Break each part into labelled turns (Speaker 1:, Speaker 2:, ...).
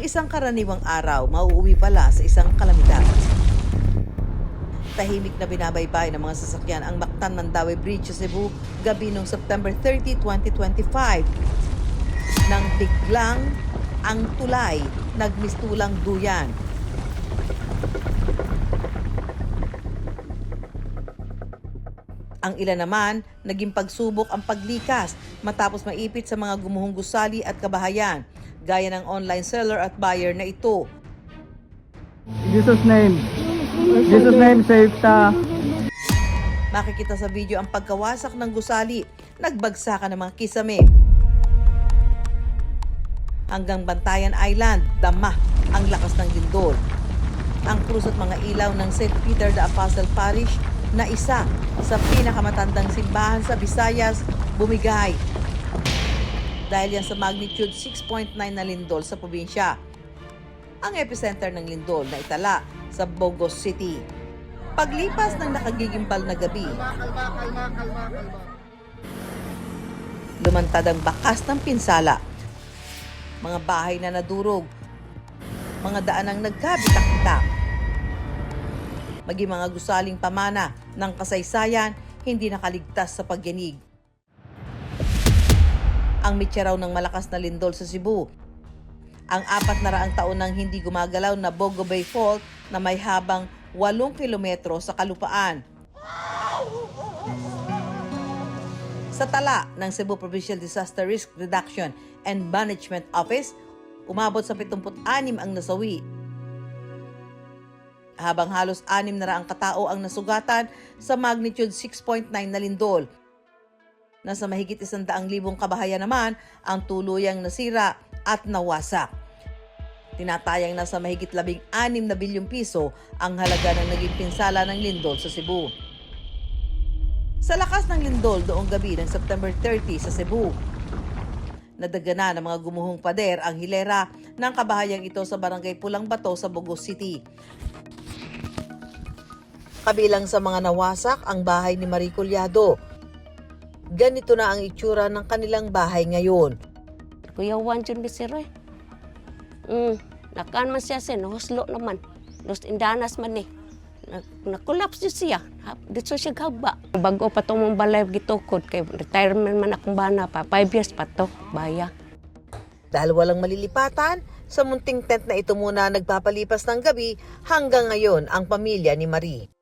Speaker 1: isang karaniwang araw, mauuwi pala sa isang kalamidad. Tahimik na binabaybay ng mga sasakyan ang Mactan-Mandaue Bridge sa Cebu gabi noong September 30, 2025. Nang biglang ang tulay nagmistulang duyan. Ang ilan naman, naging pagsubok ang paglikas matapos maipit sa mga gumuhong gusali at kabahayan, gaya ng online seller at buyer na ito.
Speaker 2: In Jesus' name. In Jesus' name, save ta.
Speaker 1: Makikita sa video ang pagkawasak ng gusali, nagbagsakan ng mga kisame. Hanggang Bantayan Island, dama ang lakas ng lindol. Ang krus at mga ilaw ng St. Peter the Apostle Parish na isa sa pinakamatandang simbahan sa Visayas, bumigay. Dahil yan sa magnitude 6.9 na lindol sa probinsya. Ang epicenter ng lindol na itala sa Bogos City. Paglipas ng nakagigimbal na gabi, lumantad ang bakas ng pinsala. Mga bahay na nadurog, mga daanang nagkabitak-bitak. Maging mga gusaling pamana ng kasaysayan, hindi nakaligtas sa pagyanig. Ang mitya raw ng malakas na lindol sa Cebu. Ang 400 taon nang hindi gumagalaw na Bogo Bay Fault na may habang 8 kilometro sa kalupaan. Sa tala ng Cebu Provincial Disaster Risk Reduction and Management Office, umabot sa 76 ang nasawi. Habang halos 600 katao ang nasugatan sa magnitude 6.9 na lindol. Nasa mahigit 100,000 kabahayan naman ang tuluyang nasira at nawasak. Tinatayang nasa mahigit 16 na bilyong piso ang halaga ng naging pinsala ng lindol sa Cebu. Sa lakas ng lindol doong gabi ng September 30 sa Cebu, nadagana ng mga gumuhong pader ang hilera ng kabahayang ito sa barangay Pulang Bato sa Bogos City. Kabilang sa mga nawasak ang bahay ni Marie Collado. Ganito na ang itsura ng kanilang bahay ngayon.
Speaker 3: Kuya Juan Jun Bisiroy. Nakaan man siya sin, huslo naman. Los Indanas man eh. Nakulaps yun siya. Dito siya gaba. Bago pa itong mong balay gitukod, kay retirement man akong bana pa. 5 years pa to, baya.
Speaker 1: Dahil walang malilipatan, sa munting tent na ito muna nagpapalipas ng gabi hanggang ngayon ang pamilya ni Marie.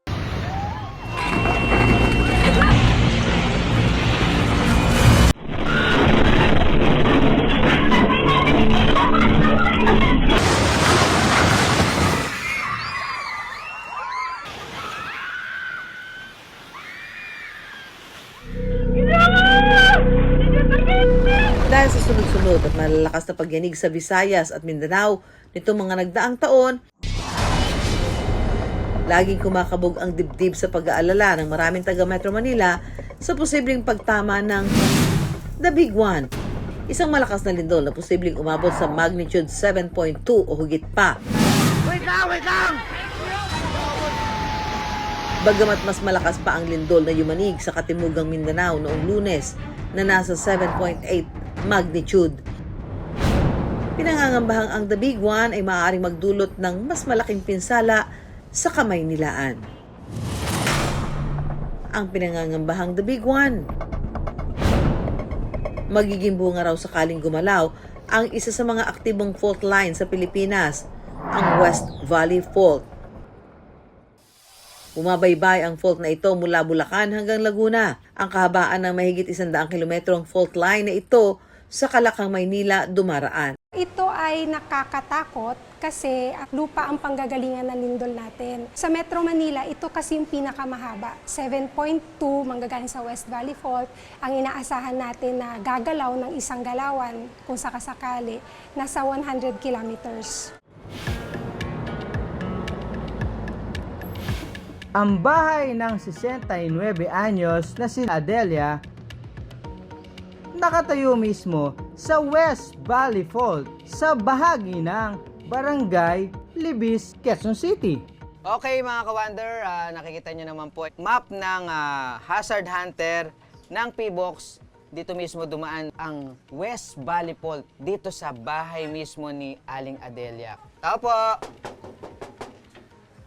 Speaker 1: Dahil sa sunod-sunod at malalakas na pagyanig sa Visayas at Mindanao nitong mga nagdaang taon, laging kumakabog ang dibdib sa pag-aalala ng maraming taga Metro Manila sa posibleng pagtama ng The Big One, isang malakas na lindol na posibleng umabot sa magnitude 7.2 o higit pa. Wait lang! Bagamat mas malakas pa ang lindol na yumanig sa katimugang Mindanao noong Lunes na nasa 7.8 magnitude. Pinangangambahang ang The Big One ay maaaring magdulot ng mas malaking pinsala sa Kamaynilaan. Ang pinangangambahang The Big One, magiging bunga raw sakaling gumalaw ang isa sa mga aktibong fault line sa Pilipinas, ang West Valley Fault. Bumabaybay ang fault na ito mula Bulacan hanggang Laguna. Ang kahabaan ng mahigit 100 kilometrong fault line na ito sa Kalakang, Maynila dumaraan.
Speaker 4: Ito ay nakakatakot kasi lupa ang panggagalingan ng lindol natin. Sa Metro Manila, ito kasi yung pinakamahaba. 7.2 manggagaling sa West Valley Fault. Ang inaasahan natin na gagalaw ng isang galawan, kung sakasakali, nasa 100 kilometers.
Speaker 2: Ang bahay ng 69 anyos na si Adelia nakatayo mismo sa West Valley Fault sa bahagi ng Barangay Libis, Quezon City.
Speaker 5: Okay mga ka-Wonder, nakikita nyo naman po map ng hazard hunter ng PBOX dito mismo dumaan ang West Valley Fault dito sa bahay mismo ni Aling Adelia. Tao po!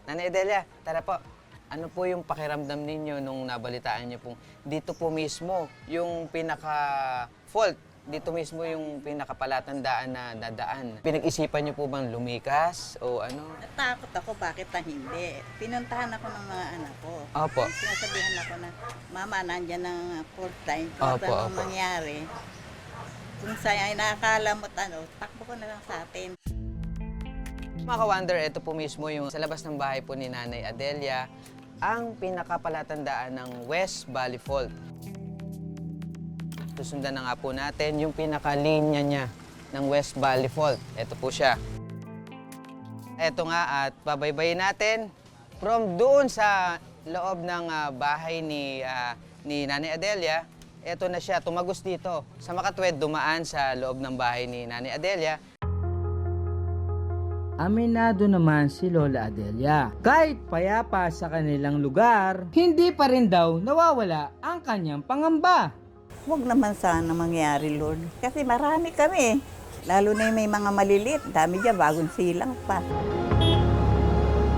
Speaker 5: Nanay Adelia, tara po. Ano po yung pakiramdam ninyo nung nabalitaan niyo pong dito po mismo yung pinaka-fault, dito mismo yung pinakapalatandaan na dadaan? Pinag-isipan niyo po bang lumikas o ano?
Speaker 6: Natakot ako, bakit na hindi? Pinuntahan ako ng mga anak ko.
Speaker 5: Opo.
Speaker 6: Sinasabihan ako na, Mama, nandyan ng full time.
Speaker 5: Opo,
Speaker 6: Kung anong
Speaker 5: opo.
Speaker 6: mangyari. Kung sa'yo ay nakakala mo, takbo ko na lang sa atin.
Speaker 5: Mga ka-wonder, ito po mismo yung sa labas ng bahay po ni Nanay Adelia, ang pinakapalatandaan ng West Valley Fault. Susundan na nga po natin yung pinakalinya niya ng West Valley Fault. Ito po siya. Ito nga at babaybayin natin from doon sa loob ng bahay ni Nanay Adelia. Ito na siya, tumagos dito. Sa Makatwid, dumaan sa loob ng bahay ni Nanay Adelia.
Speaker 2: Aminado naman si Lola Adelia. Kahit payapa sa kanilang lugar, hindi pa rin daw nawawala ang kanyang pangamba.
Speaker 6: Huwag naman sana mangyari, Lord. Kasi marami kami. Lalo na yung may mga maliliit. Dami dyan, bagong silang pa.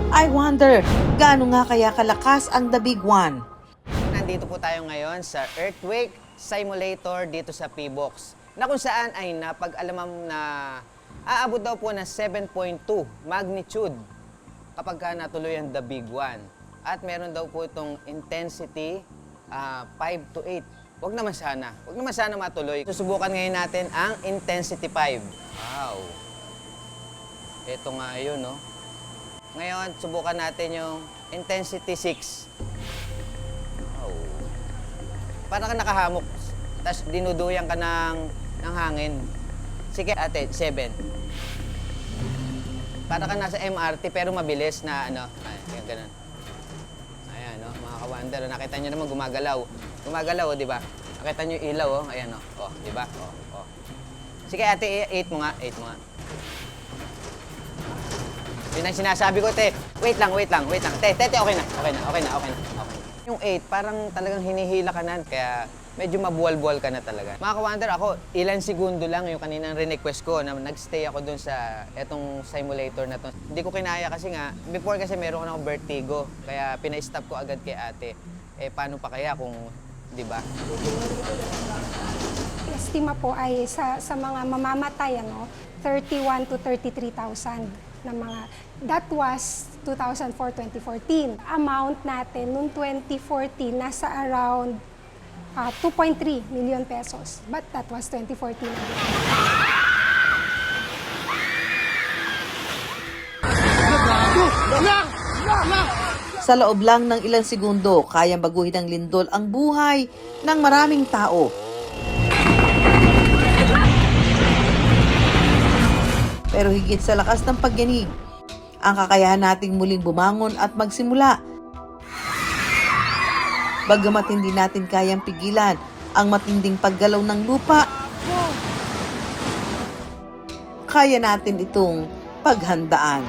Speaker 1: I wonder, gaano nga kaya kalakas ang The Big One?
Speaker 5: Nandito po tayo ngayon sa Earthquake Simulator dito sa P-Box, na kung saan ay napag-alamam na aabot daw po na 7.2 magnitude kapag ka natuloy ang The Big One. At meron daw po itong intensity 5 to 8. Huwag naman sana matuloy. Susubukan ngayon natin ang intensity 5. Wow! Ito nga yun, no? Ngayon, subukan natin yung intensity 6. Wow! Parang ka nakahamok, tapos dinuduyan ka ng hangin. Sige ate, 7. Para ka nasa MRT pero mabilis na ano, ay, ganun. Ayan, no, mga ka-wonder, nakita nyo naman gumagalaw. Gumagalaw, di ba? Nakita nyo yung ilaw, oh, ayan, oh, di ba? Oh. Sige ate, 8 mo nga, 8 mo nga. Yun ang sinasabi ko, te. Wait lang. Te, okay na. Yung 8, parang talagang hinihila ka na, kaya medyo mabuwal-buwal ka na talaga. Mga ka-wonder, ako, ilang segundo lang yung kaninang request ko na nag-stay ako dun sa etong simulator na to. Hindi ko kinaya kasi nga, before kasi meron ko na akong vertigo, kaya pina-stop ko agad kay ate. Eh, paano pa kaya kung, di ba?
Speaker 4: Estima po ay sa mga mamamatay, 31 to 33,000 na mga, that was 2004-2014. Amount natin noong 2014 nasa around 2.3 million pesos. But that was 2014 again.
Speaker 1: Sa loob lang ng ilang segundo, kayang baguhin ng lindol ang buhay ng maraming tao. Pero higit sa lakas ng pagyanig, ang kakayahan nating muling bumangon at magsimula. Bagamat hindi natin kayang pigilan ang matinding paggalaw ng lupa, kaya natin itong paghandaan.